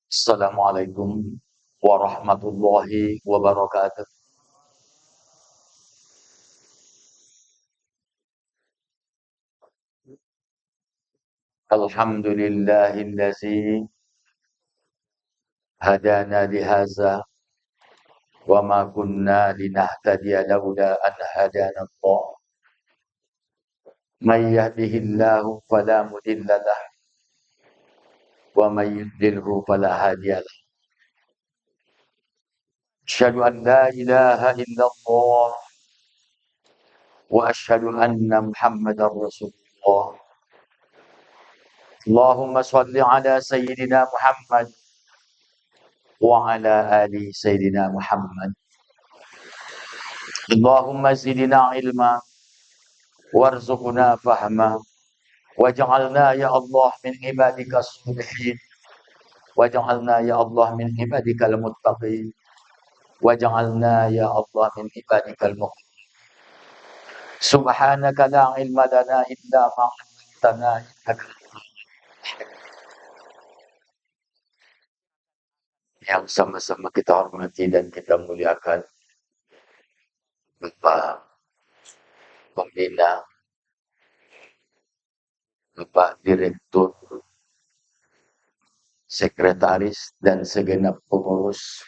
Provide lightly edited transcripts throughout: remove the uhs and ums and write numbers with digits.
Assalamualaikum warahmatullahi wabarakatuh. Alhamdulillahillazi hadana lihaza wa ma kunna linahtadiya laula an hadana Allah. May yahdihillahu fala mudilla lah wa may yudlilhu fala hadiya lah. Asyhadu an la ilaha illallah wa asyhadu anna Muhammadar Rasulullah. Allahumma shalli ala sayyidina Muhammad wa ala ali sayyidina Muhammad. Allahumma zidna ilma warzuqna fahma waj'alna ya Allah min ibadika sholihin waj'alna ya Allah min ibadikal muttaqin waj'alna ya Allah min ibadikal mu'minin. Subhanaka la ilma lana illa ma 'allamtana innaka yang sama-sama kita hormati dan kita muliakan Bapak Pembina, Bapak Direktur, Sekretaris dan segenap pengurus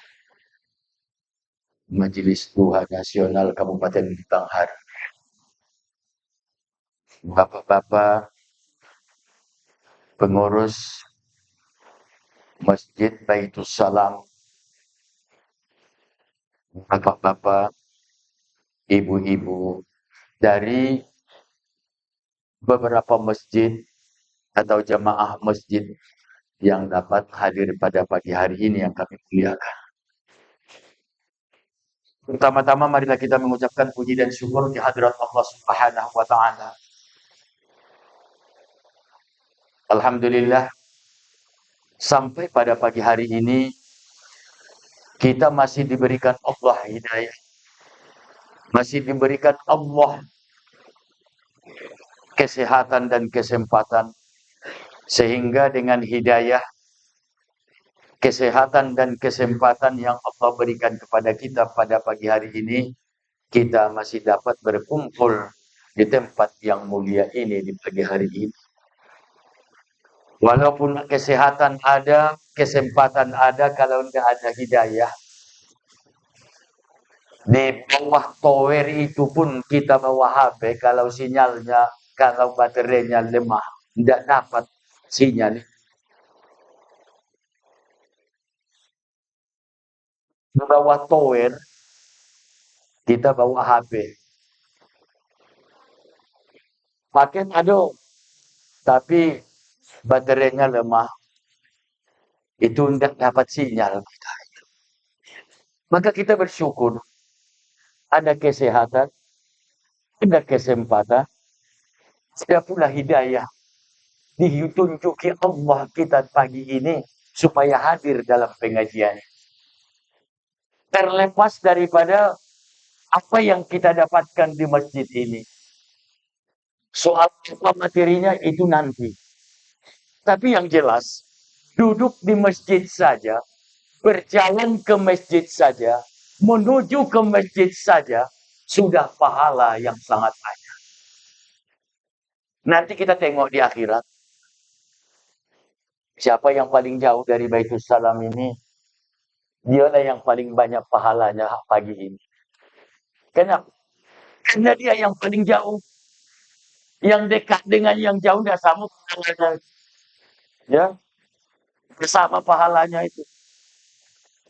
Majelis Duha Nasional Kabupaten Batanghari, Bapak-bapak pengurus Masjid Baitus Salam, bapak-bapak, ibu-ibu dari beberapa masjid atau jamaah masjid yang dapat hadir pada pagi hari ini yang kami muliakan. Pertama-tama marilah kita mengucapkan puji dan syukur di hadirat Allah Subhanahu wa taala. Alhamdulillah sampai pada pagi hari ini kita masih diberikan Allah hidayah. Masih diberikan Allah kesehatan dan kesempatan sehingga dengan hidayah, kesehatan dan kesempatan yang Allah berikan kepada kita pada pagi hari ini, kita masih dapat berkumpul di tempat yang mulia ini di pagi hari ini. Walaupun kesehatan ada, kesempatan ada, kalau tidak ada hidayah, di bawah tower itu pun kita bawa HP, kalau sinyalnya, kalau baterainya lemah, tidak dapat sinyal. Di bawah tower, kita bawa HP. Paket ada, tapi baterainya lemah, itu tidak dapat sinyal. Maka kita bersyukur, ada kesehatan, ada kesempatan, ada pula hidayah. Ditunjuki Allah kita pagi ini supaya hadir dalam pengajian. Terlepas daripada apa yang kita dapatkan di masjid ini. Soal apa materinya itu nanti. Tapi yang jelas, duduk di masjid saja, berjalan ke masjid saja, menuju ke masjid saja, sudah pahala yang sangat banyak. Nanti kita tengok di akhirat, siapa yang paling jauh dari Baitus Salam ini, dialah yang paling banyak pahalanya pagi ini. Kenapa? Karena dia yang paling jauh. Yang dekat dengan yang jauh tidak sama pahalanya. Ya, bersama pahalanya itu.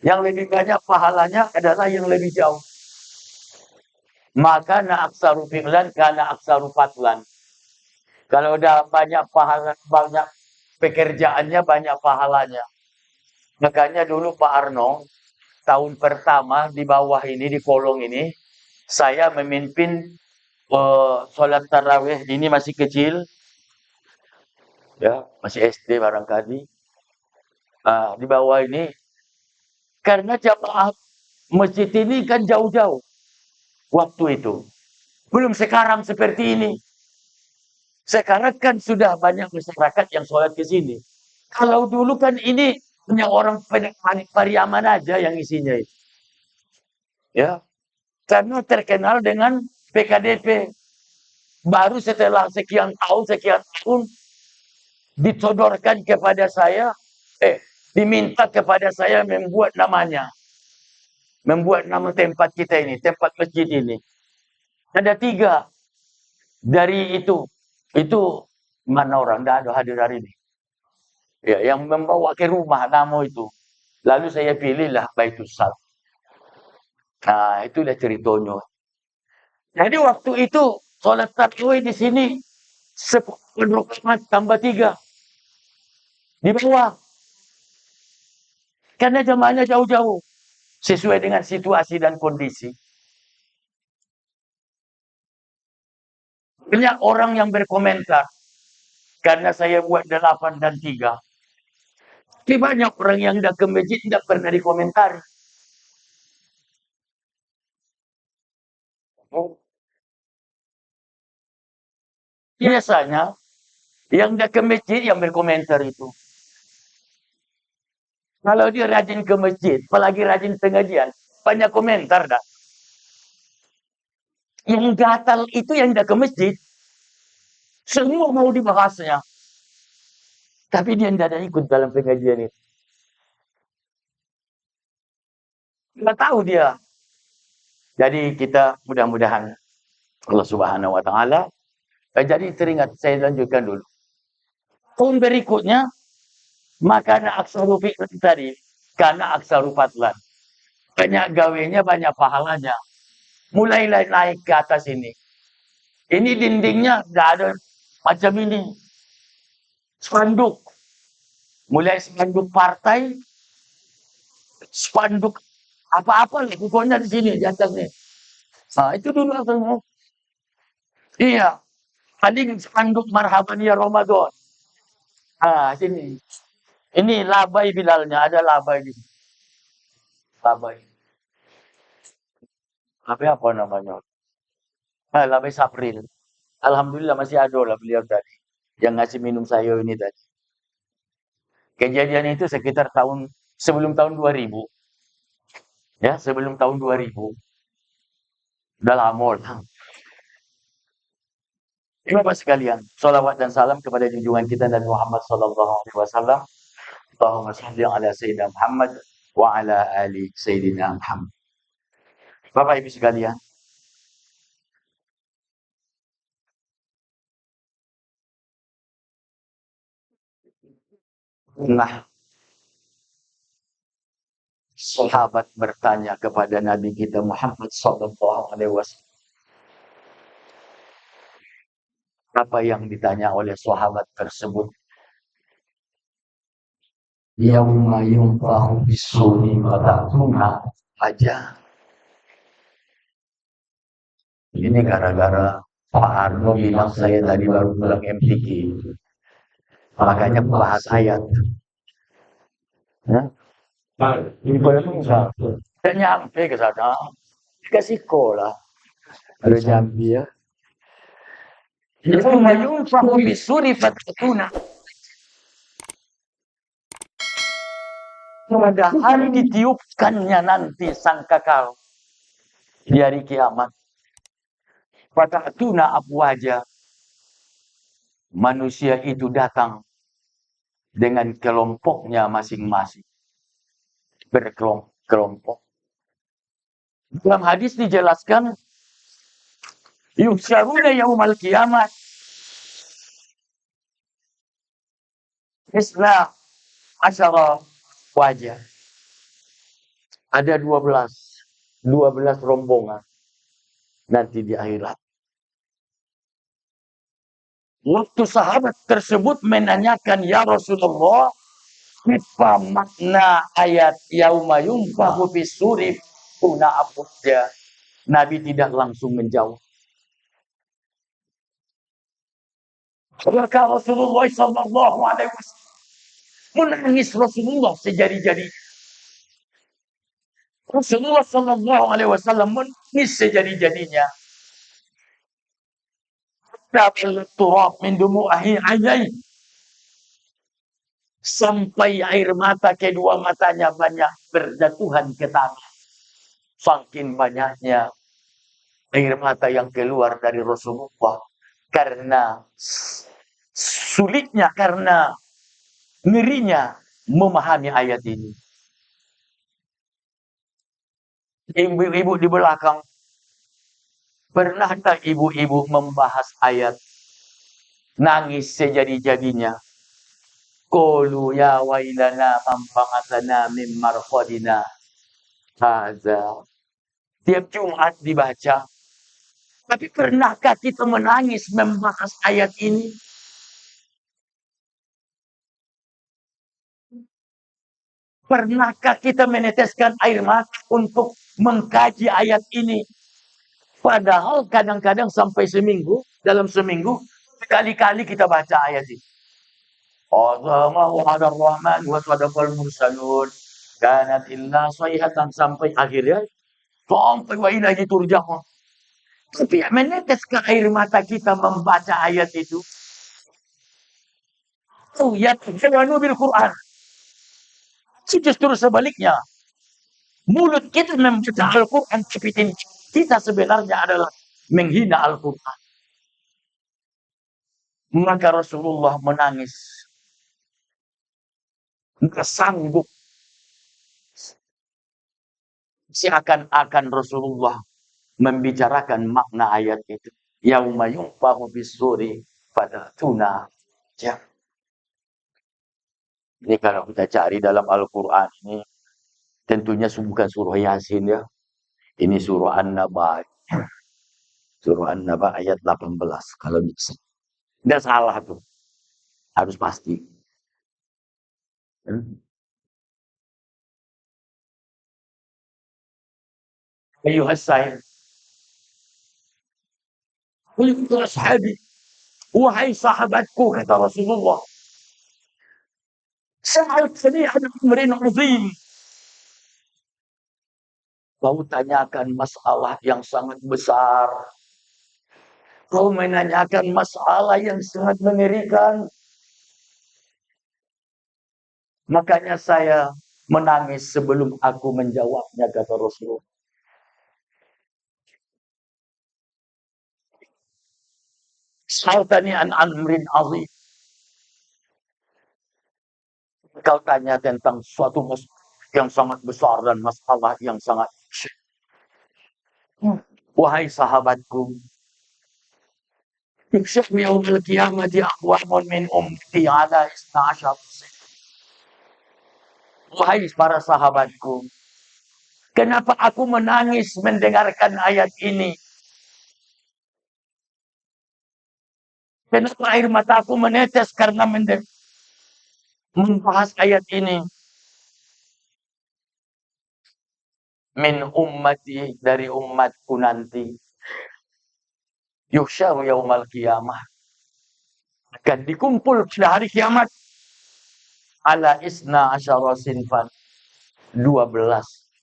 Yang lebih banyak pahalanya adalah yang lebih jauh. Maka na aksaru fi'lan kana aksaru fatlan. Kalau udah banyak pahala, banyak pekerjaannya, banyak pahalanya. Makanya dulu Pak Arno, tahun pertama di bawah ini, di kolong ini, saya memimpin sholat tarawih. Ini masih kecil, ya, masih SD barangkali. Di bawah ini, karena jamaah masjid ini kan jauh-jauh waktu itu. Belum sekarang seperti ini. Sekarang kan sudah banyak masyarakat yang sholat ke sini. Kalau dulu kan ini hanya orang Pariaman aja yang isinya itu. Ya, karena terkenal dengan PKDP. Baru setelah sekian tahun ditodorkan kepada saya, diminta kepada saya membuat namanya. Membuat nama tempat kita ini, tempat masjid ini. Ada 3 dari itu. Itu mana orang? Tidak ada hadir hari ini. Ya, yang membawa ke rumah nama itu. Lalu saya pilihlah Baitus Salam. Nah, itu dah ceritanya. Jadi waktu itu sholat tarawih di sini 10 rakaat tambah 3 di bawah. Karena jamaahnya jauh-jauh sesuai dengan situasi dan kondisi. Banyak orang yang berkomentar karena saya buat 8 dan 3. Tapi banyak orang yang dah ke masjid tidak pernah dikomentari. Biasanya yang dah ke masjid yang berkomentar itu. Kalau dia rajin ke masjid, apalagi rajin pengajian, banyak komentar dah. Yang gatal itu yang dah ke masjid, semua mau dibahasnya. Tapi dia tidak ada ikut dalam pengajian itu. Nggak tahu dia. Jadi kita mudah-mudahan Allah Subhanahu Wa Taala. Jadi teringat, saya lanjutkan dulu. Tahun berikutnya, makana aksaru fi'lan tadi, karena aksaru fadlan. Banyak gawenya, banyak pahalanya. Mulailah naik ke atas ini. Ini dindingnya tidak ada macam ini. Spanduk. Mulai spanduk partai, spanduk apa-apa lah. Pokoknya di sini, di atas ini. Nah, itu dulu asalnya. Iya. Paling spanduk marhaban ya Ramadan. Ah, sini. Ini labai Bilalnya, ada labai di sini. Labai. Labai apa namanya? Labai Sapril. Alhamdulillah masih ada lah beliau tadi. Yang ngasih minum saya ini tadi. Kejadian itu sekitar sebelum tahun 2000. Ya, sebelum tahun 2000. Udah lama lah. Bapak sekalian, salawat dan salam kepada junjungan kita Nabi Muhammad sallallahu alaihi wasallam. Allahumma shalli ala sayyidina Muhammad wa ala ali sayyidina Muhammad. Bapak Ibu sekalian, nah, sahabat bertanya kepada Nabi kita Muhammad sallallahu alaihi wasallam. Apa yang ditanya oleh sahabat tersebut? Yauma yunfahu bis-suri fatatuna aja. Ini gara-gara Pak Arno bilang saya tadi baru pulang MTQ. Makanya bahas ayat. Ya? Ini pada saya nyampe ke sana. Ke sekolah. Ada Jambi ya. Yauma yunfahu bis-suri fatatuna. Pada hari ditiupkannya nanti sangkakal di hari kiamat. Fatatuna afwaja. Manusia itu datang dengan kelompoknya masing-masing. Berkelompok. Dalam hadis dijelaskan, yuhsyaruna yaumal kiamat. Isna asyara wajah. Ada 12 rombongan nanti di akhirat. Waktu sahabat tersebut menanyakan, ya Rasulullah, apa makna ayat yauma yunfahu bis-suri tuna afwaja? Nabi tidak langsung menjawab. Maka Rasulullah sallallahu alaihi wasallam menangis. Rasulullah sejadi-jadi. Rasulullah sallallahu alaihi wasallam menangis sejadi-jadinya. Turab min dumu'ihi ayai. Sampai air mata kedua matanya banyak berjatuhan ke tanah. Saking banyaknya air mata yang keluar dari Rasulullah. Karena sulitnya, karena ngerinya memahami ayat ini. Ibu-ibu di belakang, pernahkah ibu-ibu membahas ayat nangis sejadi-jadinya? Qulu ya wailana man ba'atsana min marqadina hadza. Tiap Jumat dibaca. Tapi pernahkah kita menangis membahas ayat ini? Pernahkah kita meneteskan air mata untuk mengkaji ayat ini? Padahal kadang-kadang sampai seminggu, dalam seminggu, sekali-kali kita baca ayat ini. Azamahu ala rahman wa sadaqal mursalun. Kanat illa sayhatan, sampai akhirnya. Sampai wa ilahi turja'un. Tapi menetes ke air mata kita membaca ayat itu. Oh ya, tawanu bil Quran. Justru sebaliknya. Mulut kita membaca Al-Quran, tapi kita sebenarnya adalah menghina Al-Quran. Maka Rasulullah menangis. Nggak sanggup. Seakan-akan Rasulullah membicarakan makna ayat itu. Yauma yunfahu bis-suri fatatuna. Ya. Ini kalau kita cari dalam Al-Quran ini, tentunya bukan surah Yasin ya. Ini surah An-Naba. Surah An-Naba ayat 18. Kalau bisa. Nggak salah tuh. Harus pasti. Ayuhas sayyid. Ayuhas ashabi. Wahai sahabatku, kata Rasulullah. Sa'al sani'an amrin azim. Kau tanyakan masalah yang sangat besar. Kau menanyakan masalah yang sangat mengerikan. Makanya saya menangis sebelum aku menjawabnya, kata Rasulullah. Sa'altani an amrin azim. Kau tanya tentang suatu masalah yang sangat besar dan masalah yang sangat kecil. Wahai sahabatku, يكشف يوم القيامة أقوام من أمتي على 12. Wahai para sahabatku, kenapa aku menangis mendengarkan ayat ini? Kenapa air mataku menetes karena membahas ayat ini? Min ummati, dari umatku nanti. Yuhsyaru yaumal qiyamah. Akan dikumpul pada hari kiamat. Ala isna asyara sinfan. 12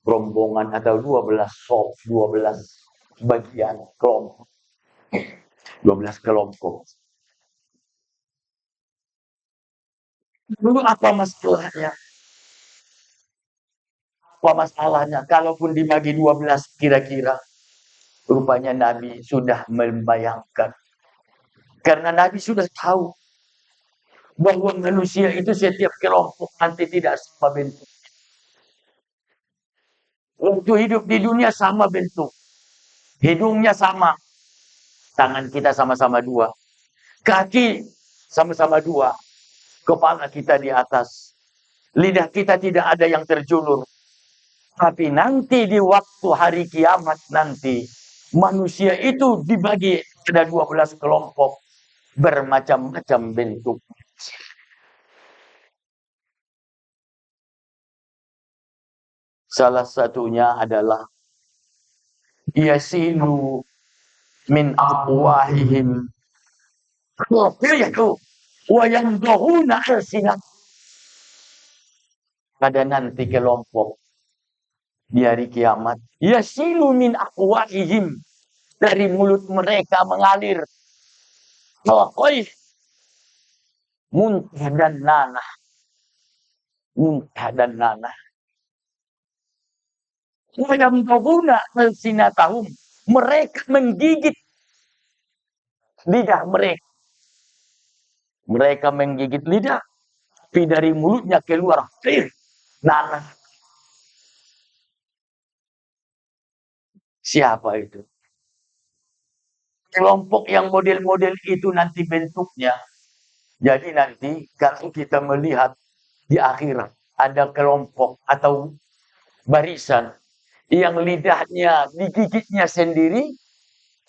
rombongan atau 12 sof, 12 bagian kelompok. 12 kelompok. Dulu apa masalahnya? Apa masalahnya? Kalaupun dibagi 12 kira-kira, rupanya Nabi sudah membayangkan. Karena Nabi sudah tahu bahwa manusia itu setiap kelompok nanti tidak sama bentuk. Waktu hidup di dunia sama bentuk. Hidungnya sama. Tangan kita sama-sama 2. Kaki sama-sama 2. Kepala kita di atas. Lidah kita tidak ada yang terjulur. Tapi nanti di waktu hari kiamat nanti, manusia itu dibagi ada 12 kelompok. Bermacam-macam bentuk. Salah satunya adalah yasilu min aqwahihim wa yamdahuna alsinat. Pada nanti kelompok di hari kiamat, yasilu min aqwahihim, dari mulut mereka mengalir muntah dan nanah. Muntah dan nanah. Wayamdahuna alsinatahum. Mereka menggigit lidah mereka. Mereka menggigit lidah. Tapi dari mulutnya keluar nanah. Siapa itu? Kelompok yang model-model itu nanti bentuknya. Jadi nanti kalau kita melihat di akhirat ada kelompok atau barisan yang lidahnya digigitnya sendiri,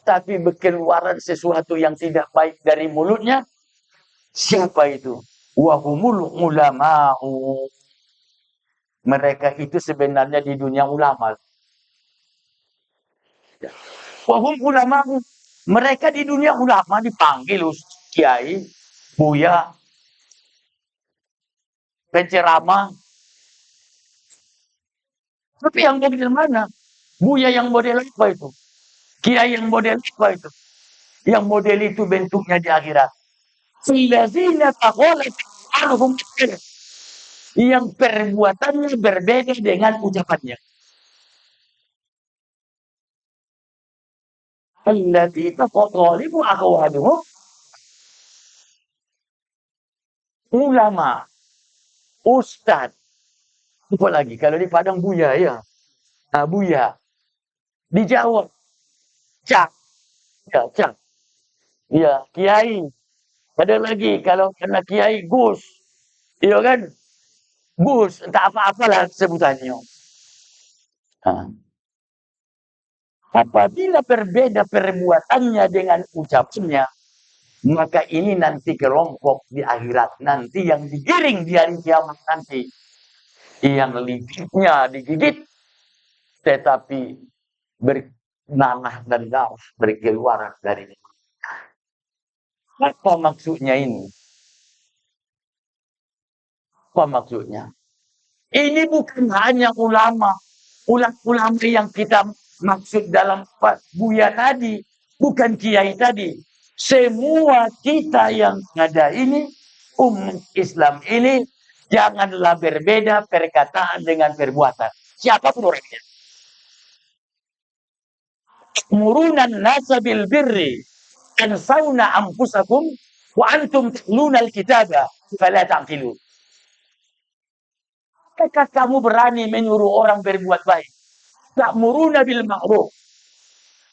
tapi berkeluaran sesuatu yang tidak baik dari mulutnya. Siapa itu? Wahumul ulama'u. Mereka itu sebenarnya di dunia ulama. Wahum ulama'u. Mereka di dunia ulama dipanggil kiai, buya, penceramah. Tapi yang model mana? Buya yang model apa itu? Kiai yang model apa itu? Yang model itu bentuknya di akhirat. Allazina taqalat anhum yang perbuatannya berbeda dengan ucapannya. Allati taqalibu aqwaluhum ulama, ustad. Apa lagi? Kalau di Padang buya ya. Nah, buya. Di Jawa cak. Ya, cak. Ya, kiai. Ada lagi kalau kena kiai Gus. Iya kan? Gus, entah apa-apalah sebutannya. Nah, apabila berbeda perbuatannya dengan ucapannya, maka ini nanti kelompok di akhirat nanti yang digiring di hari kiamat nanti. Yang lidahnya digigit, tetapi bernanah dan darah berkeluaran dari ini. Apa maksudnya ini? Apa maksudnya? Ini bukan hanya ulama. Ulama yang kita maksud dalam buya tadi. Bukan kiai tadi. Semua kita yang ada ini, umat Islam ini, janganlah berbeda perkataan dengan perbuatan. Siapapun orangnya. Murunan nasa bil birri ansawna anfusakum wa antum tatluna al-kitaba fala ta'qilun. Apakah kamu berani menyuruh orang berbuat baik? Ta'muruna bil ma'ruf.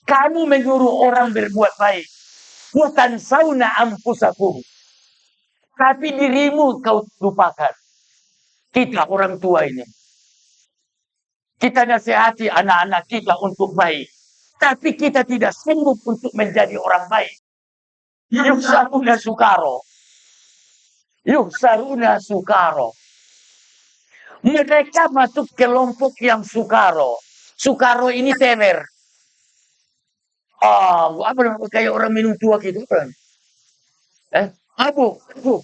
Kamu menyuruh orang berbuat baik. Wa tansawna anfusakum. Tapi dirimu kau lupakan. Kita orang tua ini. Kita nasihati anak-anak kita untuk baik. Tapi kita tidak sanggup untuk menjadi orang baik. Yuksaruna sukaro. Yuksaruna sukaro. Mereka masuk kelompok yang sukaro. Sukaro ini teler. Apa namanya? Kayak orang minum tua gitu kan? Abu. Abu.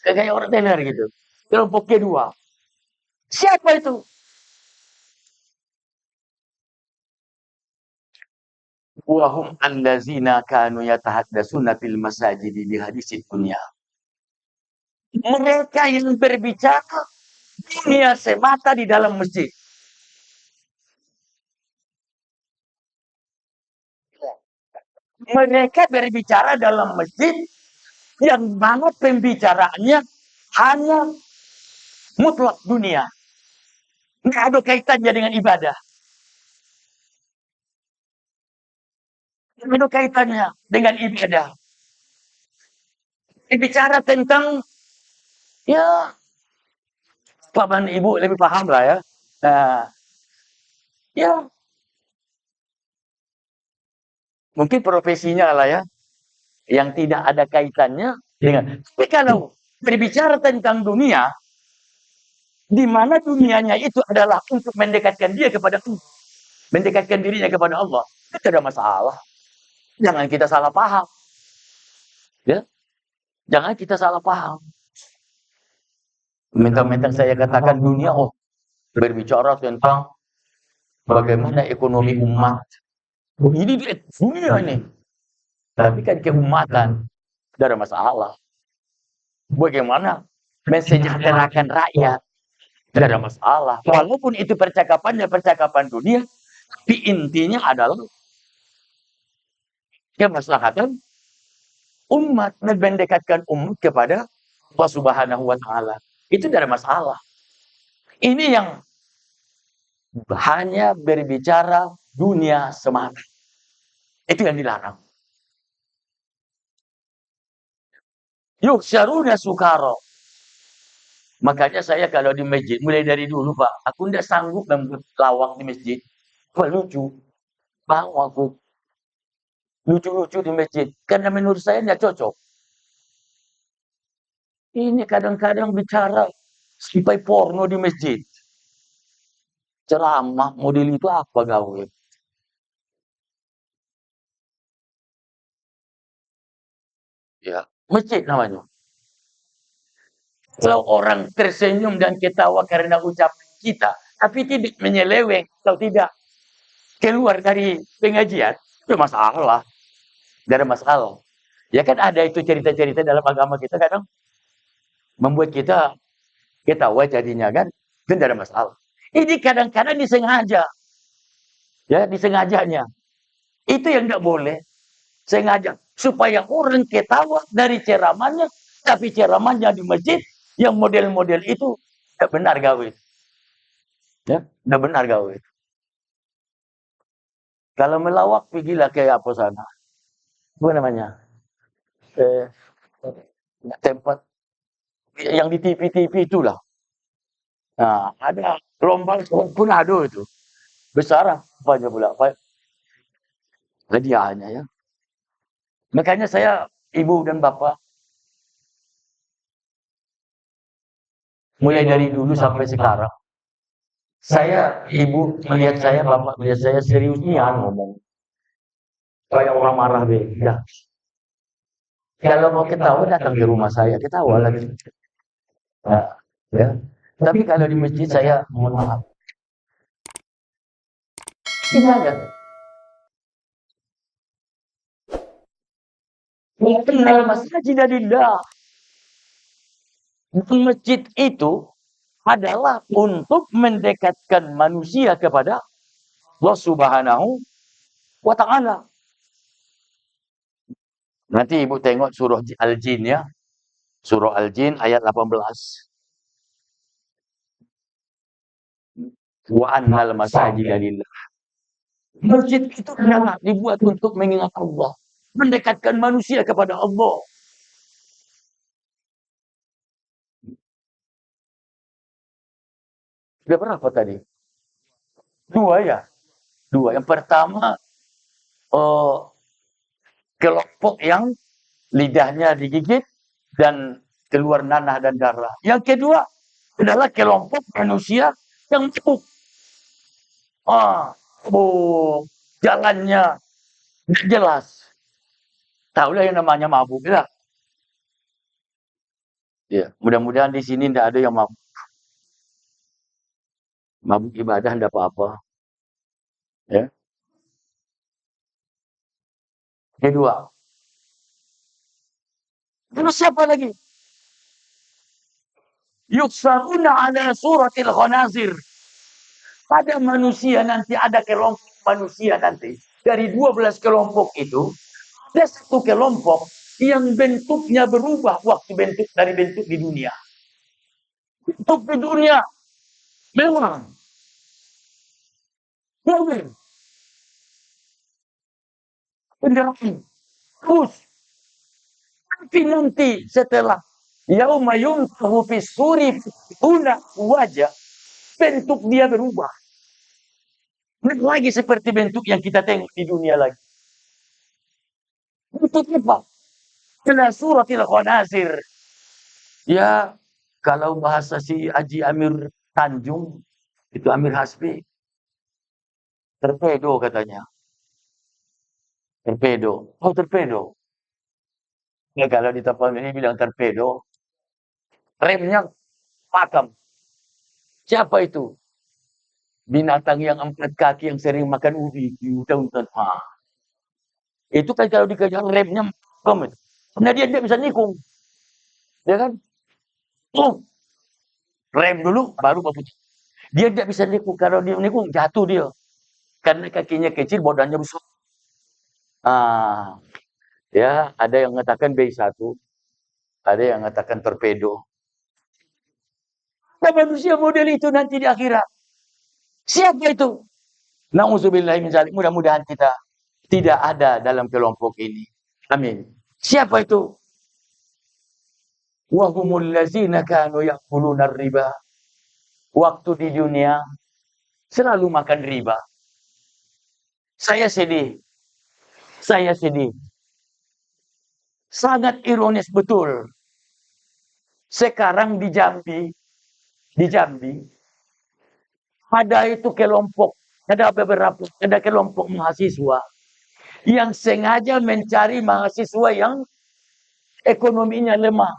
Kayak orang teler gitu. Kelompok kedua. Siapa itu? Wahum allazina kanu yatahaddasuna fil masajid di hadis dunia. Mereka yang berbicara dunia semata di dalam masjid. Mereka berbicara dalam masjid yang mana pembicaraannya hanya mutlak dunia. Nggak ada kaitannya dengan ibadah. Nggak ada kaitannya dengan ibadah. Bicara tentang ya paman ibu lebih paham lah ya. Nah, ya mungkin profesinya lah ya yang tidak ada kaitannya dengan. Tapi kalau berbicara tentang dunia, di mana dunianya itu adalah untuk mendekatkan dia kepada Allah, mendekatkan dirinya kepada Allah, itu tidak ada masalah. Jangan kita salah paham, ya. Jangan kita salah paham. Mentang-mentang saya katakan dunia, berbicara tentang bagaimana ekonomi umat. Ini dunia ini. Tapi kan keumatan, tidak ada masalah. Bagaimana mensejahterakan rakyat. Tidak ada masalah. Walaupun itu percakapannya percakapan dunia, tapi intinya adalah kemaslahatan umat, mendekatkan umat kepada Allah Subhanahu wa taala. Itu tidak ada masalah. Ini yang hanya berbicara dunia semata. Itu yang dilarang. Yuhsyaruna sukara. Makanya saya kalau di masjid, mulai dari dulu Pak, aku tidak sanggup membuat lawak di masjid. Wah, lucu. Mau aku lucu-lucu di masjid. Karena menurut saya tidak cocok. Ini kadang-kadang bicara sampai porno di masjid. Ceramah model itu apa gawe? Ya, masjid namanya. Kalau orang tersenyum dan ketawa karena ucapan kita, tapi tidak menyeleweng atau tidak keluar dari pengajian, itu masalah. Tidak ada masalah. Ya kan ada itu cerita-cerita dalam agama kita kadang membuat kita ketawa jadinya kan, itu tidak ada masalah. Ini kadang-kadang disengaja, ya disengajanya. Itu yang tidak boleh, sengaja supaya orang ketawa dari ceramahnya, tapi ceramahnya di masjid yang model-model itu tidak benar gawe. Ya, tidak benar gawe. Kalau melawak pergilah ke apa sana? Apa namanya? Eh, tempat yang di TV-TV itulah. Nah, ada lomba pun ada itu. Besar apanya pula, apa hadiahnya ya. Makanya saya, ibu dan bapak, mulai dari dulu sampai sekarang, saya, ibu melihat saya, bapak melihat saya serius nian ngomong. Kayak orang marah deh. Ya. Kalau mau ketawa datang ke rumah saya, ketawa lagi. Nah, ya. Tapi kalau di masjid saya mohon maaf. Tidak ada. Kenal masjid adillah. Masjid itu adalah untuk mendekatkan manusia kepada Allah Subhanahu wa taala. Nanti Ibu tengok surah Al-Jin ya. Surah Al-Jin ayat 18. Wa annal masajida lillah. Masjid itu adalah dibuat untuk mengingat Allah, mendekatkan manusia kepada Allah. Sudah berapa tadi? Dua ya? Dua. Yang pertama, kelompok yang lidahnya digigit dan keluar nanah dan darah. Yang kedua adalah kelompok manusia yang mabuk. Jalannya jelas. Tahulah yang namanya mabuk ya. Ya, mudah-mudahan di sini tidak ada yang mabuk. Mabuk ibadah tidak apa-apa. Ya. Kedua. Terus siapa lagi? Yuksaruna ala suratil khanazir. Pada manusia nanti ada kelompok manusia nanti. Dari 12 kelompok itu, ada satu kelompok yang bentuknya berubah waktu dari bentuk di dunia. Bentuk di dunia memang penderaan. Terus tapi nanti setelah yauma yunfahu fis suri una wajah, bentuk dia berubah. Lagi seperti bentuk yang kita tengok di dunia lagi. Bentuk apa? Kena suratil khanazir. Ya, kalau bahasa si Haji Amir Tanjung, itu Amir Hasbi, torpedo katanya. Torpedo. Oh, torpedo. Ya, kalau di tempat ini bilang torpedo, remnya pakem. Siapa itu? Binatang yang 4 kaki yang sering makan ubi di hutan-hutan. Itu kan kalau dikejar remnya pakem. Karena dia tidak bisa nikung. Ya kan? Oh, rem dulu, baru berputar. Dia tidak bisa nikung. Kalau dia nikung, jatuh dia. Karena kakinya kecil, badannya besar. Ah, ya, ada yang mengatakan B1, ada yang mengatakan torpedo. Nah, manusia model itu nanti di akhirat. Siapa itu? Nauzubillah min zalik. Mudah-mudahan kita tidak ada dalam kelompok ini. Amin. Siapa itu? Wahumul lazina kanu ya'kuluna riba. Waktu di dunia selalu makan riba. Saya sedih. Saya sedih. Sangat ironis betul. Sekarang di Jambi, ada itu kelompok, ada kelompok mahasiswa yang sengaja mencari mahasiswa yang ekonominya lemah.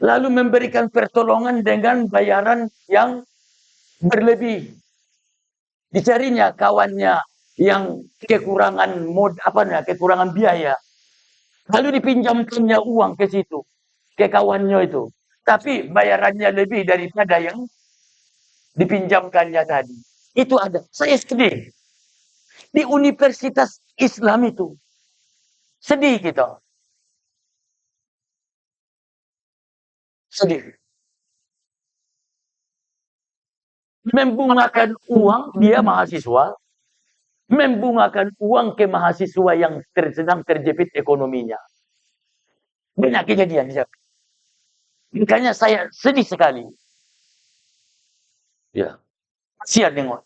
Lalu memberikan pertolongan dengan bayaran yang berlebih. Dicarinya kawannya yang kekurangan biaya. Lalu dipinjamkannya uang ke situ, ke kawannya itu. Tapi bayarannya lebih daripada yang dipinjamkannya tadi. Itu ada. Saya sedih. Di universitas Islam itu. Sedih kita. Sedih. Membungakan uang, dia mahasiswa, membungakan uang ke mahasiswa yang sedang terjepit ekonominya. Banyak kejadian. Makanya saya sedih sekali. Ya, kasihan nengok.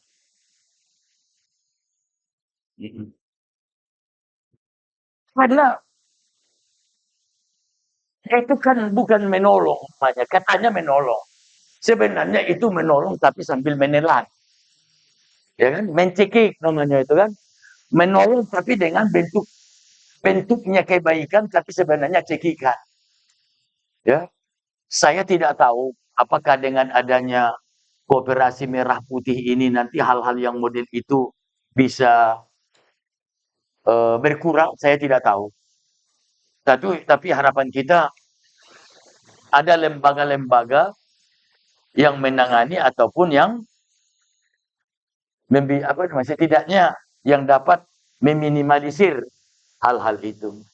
Karena itu kan bukan menolong, katanya menolong. Sebenarnya itu menolong tapi sambil menelan. Ya kan? Mencekik namanya itu kan. Menolong tapi dengan bentuknya kebaikan tapi sebenarnya cekikan. Ya. Saya tidak tahu apakah dengan adanya Koperasi Merah Putih ini nanti hal-hal yang model itu bisa berkurang, saya tidak tahu. Tapi harapan kita ada lembaga-lembaga yang menangani ataupun yang setidaknya yang dapat meminimalisir hal-hal itu.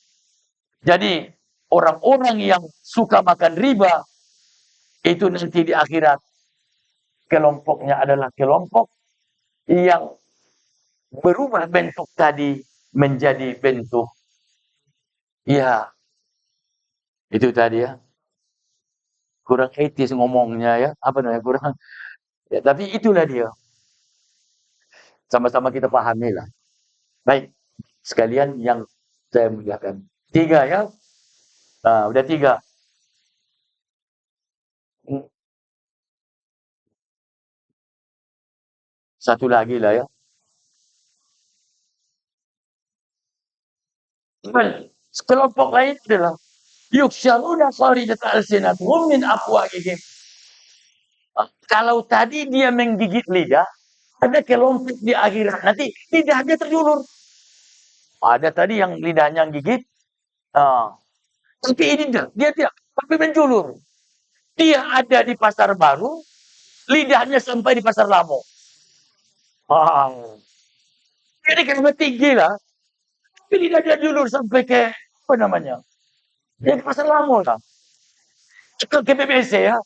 Jadi orang-orang yang suka makan riba itu nanti di akhirat kelompoknya adalah kelompok yang berubah bentuk tadi menjadi bentuk, ya itu tadi ya, kurang etis ngomongnya ya, apa namanya, kurang, ya, tapi itulah dia, sama-sama kita pahami lah. Baik, sekalian yang saya muliakan. 3 ya, nah, udah 3. Satu lagi lah ya. Kelompok lain adalah yuksharuna kharidat alsinatuhum min afwahihim. Kalau tadi dia menggigit lidah, ada kelompok di akhirat nanti lidahnya terjulur. Ada tadi yang lidahnya gigit, tapi ini dia tidak, tapi menjulur. Dia ada di pasar baru, lidahnya sampai di pasar lama. Jadi karena tinggi lah, tapi lidahnya julur sampai ke apa namanya? Ya ke pasar lama lah. Ke BBC ya.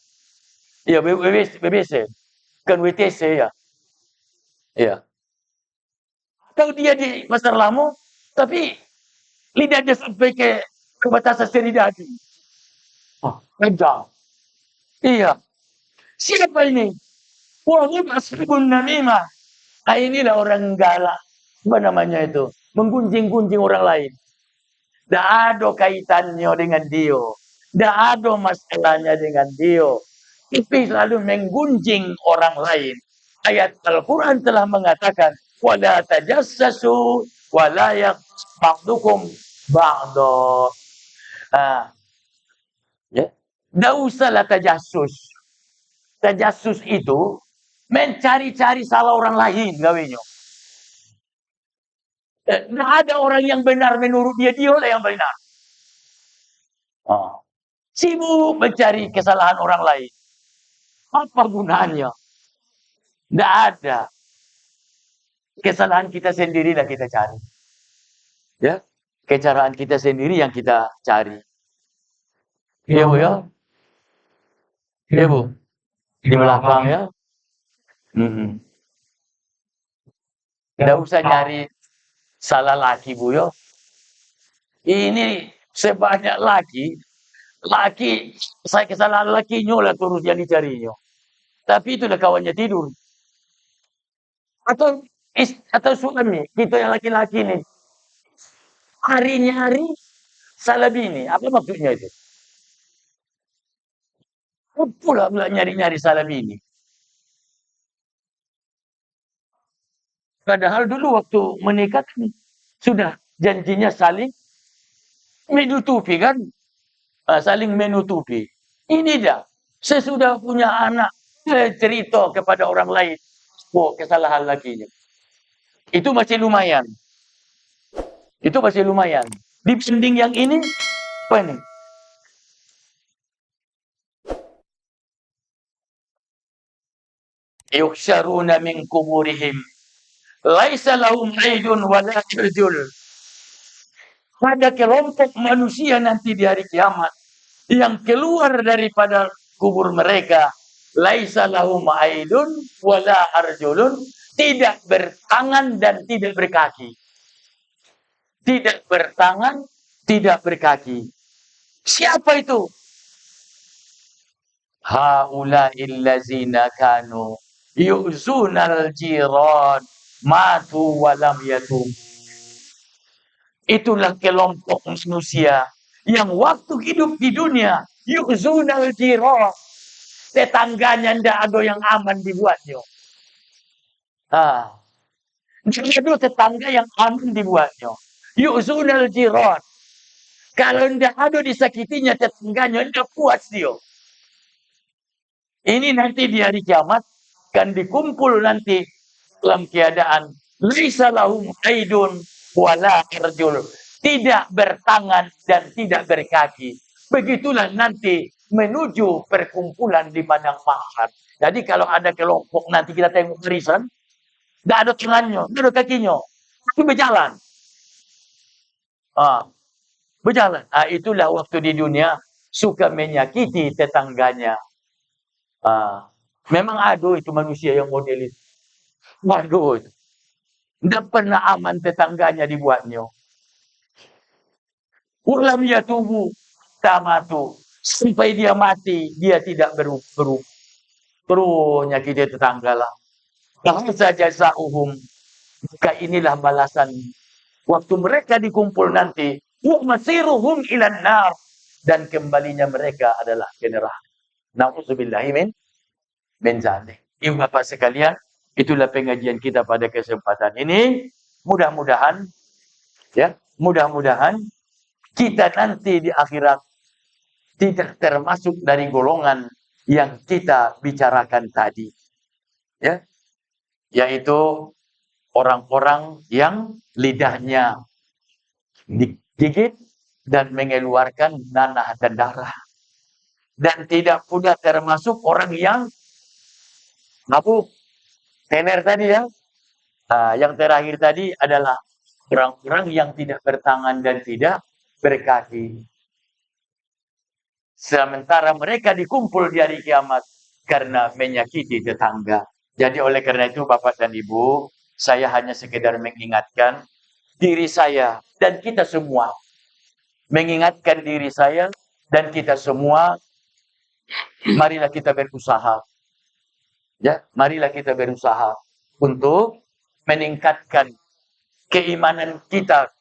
Iya, BBC. Kan WTC ya. Iya. Kalau dia di pasar lama, tapi lidahnya sampai ke batasan Seridadi. Kencang. Iya. Siapa ini? Wah, ini masbun namimah. Nah, inilah orang galak. Apa namanya itu? Menggunjing-gunjing orang lain. Tidak ada kaitannya dengan dia. Tidak ada masalahnya dengan dia. Tapi selalu menggunjing orang lain. Ayat Al-Quran telah mengatakan, وَلَا تَجَسَّسُوا وَلَا يَغْتَبْ بَعْضُكُمْ بَعْضًا. Ya. Tidak usahlah tajassus. Tajassus itu mencari-cari salah orang lain gawenya. Tidak ada orang yang benar menurut dia lah yang benar. Sibuk mencari kesalahan orang lain. Apa gunanya? Tidak ada. Kesalahan kita sendirilah kita cari. Ya, kesalahan kita sendiri yang kita cari. Iya Bu ya? Iya Bu? Di belakang ya? Tidak usah nyari salah laki Bu ya. Ini sebanyak laki saya kesalahan lakinya lah terus yang dicarinya. Tapi itulah kawannya tidur. Atau suami kita yang laki-laki nih hari-hari salah bini. Apa maksudnya itu? Pula nyari-nyari salah bini. Padahal dulu waktu menikah kan sudah janjinya saling menutupi kan, saling menutupi. Ini dah sesudah punya anak cerita kepada orang lain, kesalahan lakinya. Itu masih lumayan. Itu masih lumayan. Dibanding yang ini, apa ini? Yuhsyaruna min kuburihim laisa lahum aidun wala arjul. Pada kelompok manusia nanti di hari kiamat yang keluar daripada kubur mereka, laisa lahum aidun wala arjulun, tidak bertangan dan tidak berkaki. Tidak bertangan, tidak berkaki. Siapa itu? Haula'il ladzina kanu yu'zunal jiran matu walam yatum. Itulah kelompok manusia yang waktu hidup di dunia yu'zunal jiran, tetangganya ndak ada yang aman dibuatnya. Ndak ada tetangga yang aman dibuatnya. Yu'zunal jiran. Kalau ndak ada disakitinya tetangganya, ndak puas dia. Ini nanti di hari kiamat kan dikumpul nanti dalam keadaan laisa lahum aidun wala arjul, tidak bertangan dan tidak berkaki. Begitulah nanti menuju perkumpulan di padang mahsyar. Jadi kalau ada kelompok nanti kita tengok barisan, tidak ada tangannya, tidak ada kakinya, tapi berjalan. Berjalan. Itulah waktu di dunia suka menyakiti tetangganya. Memang ada itu manusia yang model itu. Waduh, tidak pernah aman tetangganya dibuatnya. Ulam ya tubuh tamatu, sampai dia mati dia tidak berubah. Terus nyakiti tetangga lah. Kalau saja sa'uhum, maka inilah balasan waktu mereka dikumpul nanti. Wa masiruhum ilan nar, dan kembalinya mereka adalah ke neraka. Na'udzubillahi min zalik. Ibu bapak sekalian, itulah pengajian kita pada kesempatan ini. Mudah-mudahan kita nanti di akhirat tidak termasuk dari golongan yang kita bicarakan tadi. Ya. Yaitu orang-orang yang lidahnya digigit dan mengeluarkan nanah dan darah. Dan tidak pula termasuk orang yang tener tadi ya. Yang terakhir tadi adalah orang-orang yang tidak bertangan dan tidak berkaki. Sementara mereka dikumpul di hari kiamat karena menyakiti tetangga. Jadi oleh karena itu Bapak dan Ibu, saya hanya sekedar mengingatkan diri saya dan kita semua. Mengingatkan diri saya dan kita semua, marilah kita berusaha. Ya, marilah kita berusaha untuk meningkatkan keimanan kita,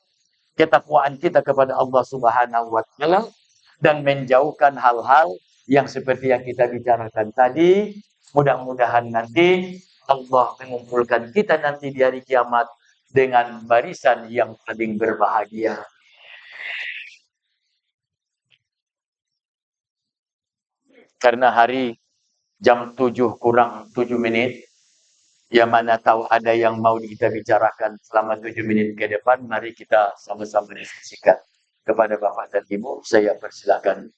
ketakwaan kita kepada Allah Subhanahu wa taala, dan menjauhkan hal-hal yang seperti yang kita bicarakan tadi. Mudah-mudahan nanti Allah mengumpulkan kita nanti di hari kiamat dengan barisan yang paling berbahagia. Karena hari jam 7 kurang 7 menit, ya mana tahu ada yang mau kita bicarakan selama 7 menit ke depan, mari kita sama-sama diskusikan. Kepada Bapak dan Ibu, saya persilakan.